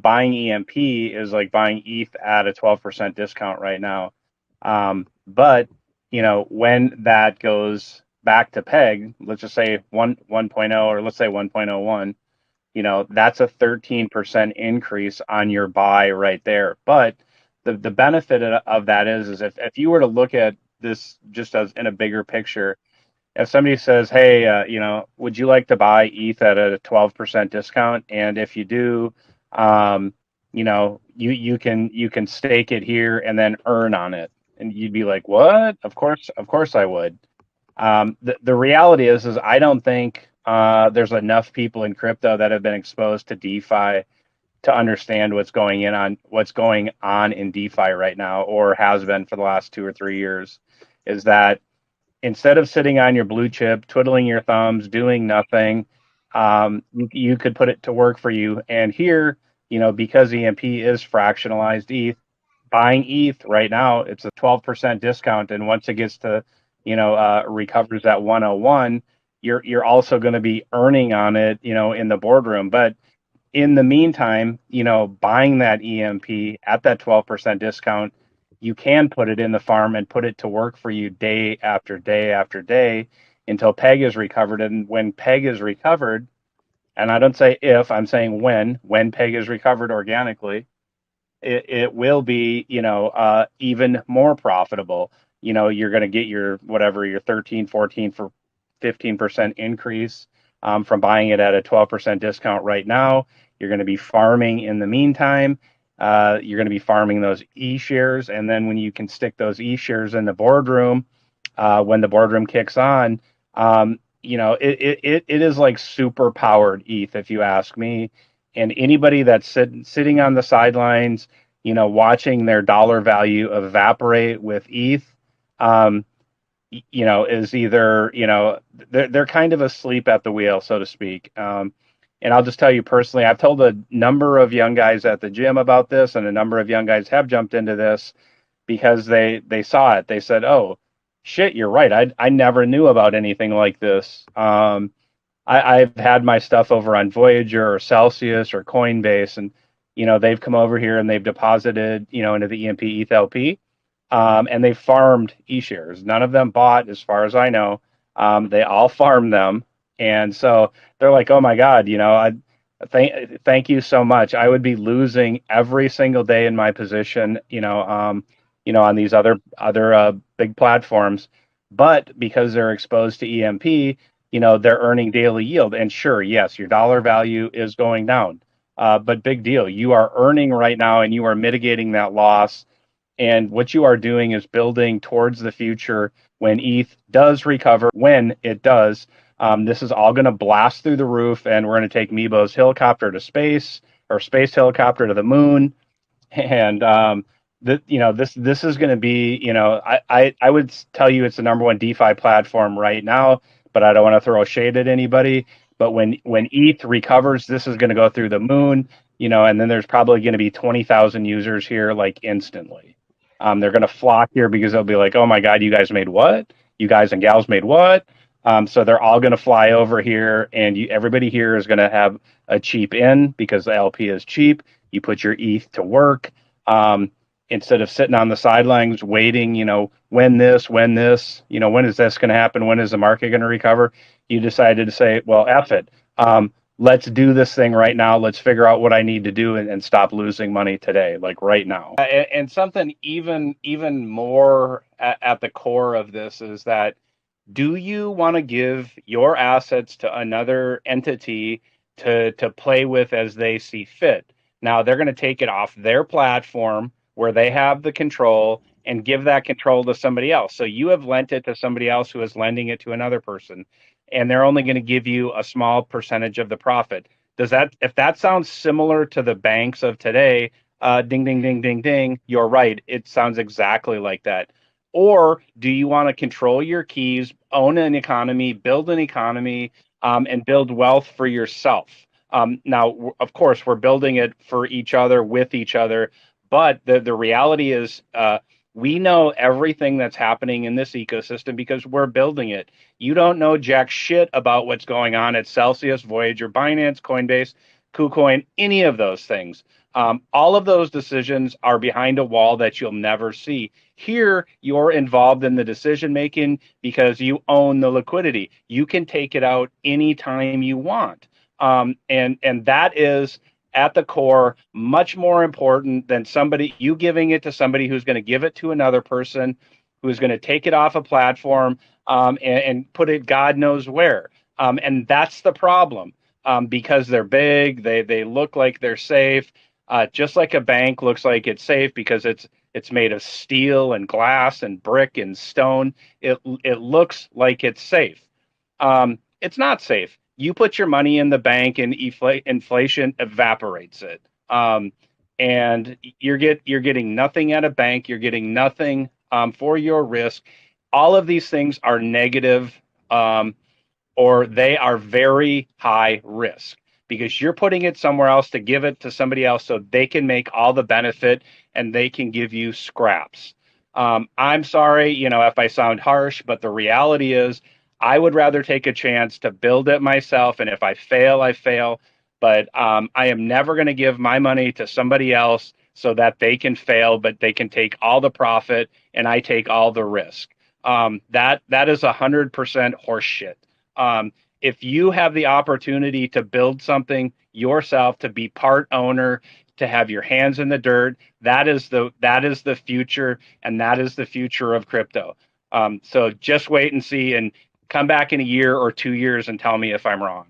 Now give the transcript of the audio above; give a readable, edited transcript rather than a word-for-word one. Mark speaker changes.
Speaker 1: buying EMP is like buying ETH at a 12% discount right now. But when that goes back to peg, let's just say 1.0 or let's say 1.01, that's a 13% increase on your buy right there. But the benefit of that is if you were to look at this just as in a bigger picture, if somebody says, hey, would you like to buy ETH at a 12% discount? And if you do, you can stake it here and then earn on it. And you'd be like, what? Of course I would. The reality is I don't think there's enough people in crypto that have been exposed to DeFi to understand what's going on in DeFi right now, or has been for the last 2 or 3 years. Is that instead of sitting on your blue chip, twiddling your thumbs, doing nothing, you could put it to work for you. And here, because EMP is fractionalized ETH, buying ETH right now, it's a 12% discount. And once it gets to, recovers at 101, you're also going to be earning on it, in the boardroom. But in the meantime, buying that EMP at that 12% discount, you can put it in the farm and put it to work for you day after day after day until peg is recovered. And when peg is recovered, and I don't say if, I'm saying when peg is recovered organically, it will be, even more profitable. You're going to get your 13, 14 for 15% increase from buying it at a 12% discount right now. You're going to be farming in the meantime. You're going to be farming those E-shares. And then when you can stick those E-shares in the boardroom, when the boardroom kicks on, it is like super powered ETH, if you ask me. And anybody that's sitting on the sidelines, watching their dollar value evaporate with ETH, is either, they're kind of asleep at the wheel, so to speak. And I'll just tell you personally, I've told a number of young guys at the gym about this, and a number of young guys have jumped into this because they saw it. They said, "Oh, shit, you're right. I never knew about anything like this." I've had my stuff over on Voyager or Celsius or Coinbase, and they've come over here and they've deposited into the EMP ETH LP, and they farmed E-shares. None of them bought, as far as I know. They all farmed them, and so they're like, "Oh my God, I thank you so much. I would be losing every single day in my position, on these other big platforms, but because they're exposed to EMP, they're earning daily yield. And sure, yes, your dollar value is going down, but big deal. You are earning right now, and you are mitigating that loss. And what you are doing is building towards the future when ETH does recover, when it does. This is all going to blast through the roof, and we're going to take Meebo's helicopter to space, or space helicopter to the moon. And this is going to be, I would tell you it's the number one DeFi platform right now, but I don't want to throw shade at anybody. But when ETH recovers, this is going to go through the moon, and then there's probably going to be 20,000 users here like instantly. They're going to flock here because they'll be like, oh my God, you guys made what? You guys and gals made what? So they're all going to fly over here, and everybody here is going to have a cheap in because the LP is cheap. You put your ETH to work, instead of sitting on the sidelines waiting, when is this going to happen? When is the market going to recover? You decided to say, well, F it. Let's do this thing right now. Let's figure out what I need to do and stop losing money today, like right now. And something even more at the core of this is that, do you want to give your assets to another entity to play with as they see fit? Now they're going to take it off their platform where they have the control and give that control to somebody else. So you have lent it to somebody else who is lending it to another person, and they're only going to give you a small percentage of the profit. If that sounds similar to the banks of today, ding, ding, ding, ding, ding, you're right. It sounds exactly like that. Or do you want to control your keys, own an economy, build an economy, and build wealth for yourself? Now, of course, we're building it for each other, with each other, but the reality is, we know everything that's happening in this ecosystem because we're building it. You don't know jack shit about what's going on at Celsius, Voyager, Binance, Coinbase, KuCoin, any of those things. All of those decisions are behind a wall that you'll never see. Here, you're involved in the decision making because you own the liquidity. You can take it out anytime you want. And that is at the core much more important than somebody you giving it to somebody who's going to give it to another person who's going to take it off a platform and put it God knows where. And that's the problem because they're big, they look like they're safe, just like a bank looks like it's safe because it's made of steel and glass and brick and stone. It looks like it's safe. It's not safe. You put your money in the bank and inflation evaporates it. And you're getting nothing at a bank. You're getting nothing for your risk. All of these things are negative, or they are very high risk because you're putting it somewhere else to give it to somebody else so they can make all the benefit and they can give you scraps. I'm sorry, if I sound harsh, but the reality is I would rather take a chance to build it myself. And if I fail, I fail. But I am never going to give my money to somebody else so that they can fail, but they can take all the profit and I take all the risk. That is 100% horseshit. If you have the opportunity to build something yourself, to be part owner, to have your hands in the dirt, that is the future, and that is the future of crypto. So just wait and see, and come back in a year or 2 years and tell me if I'm wrong.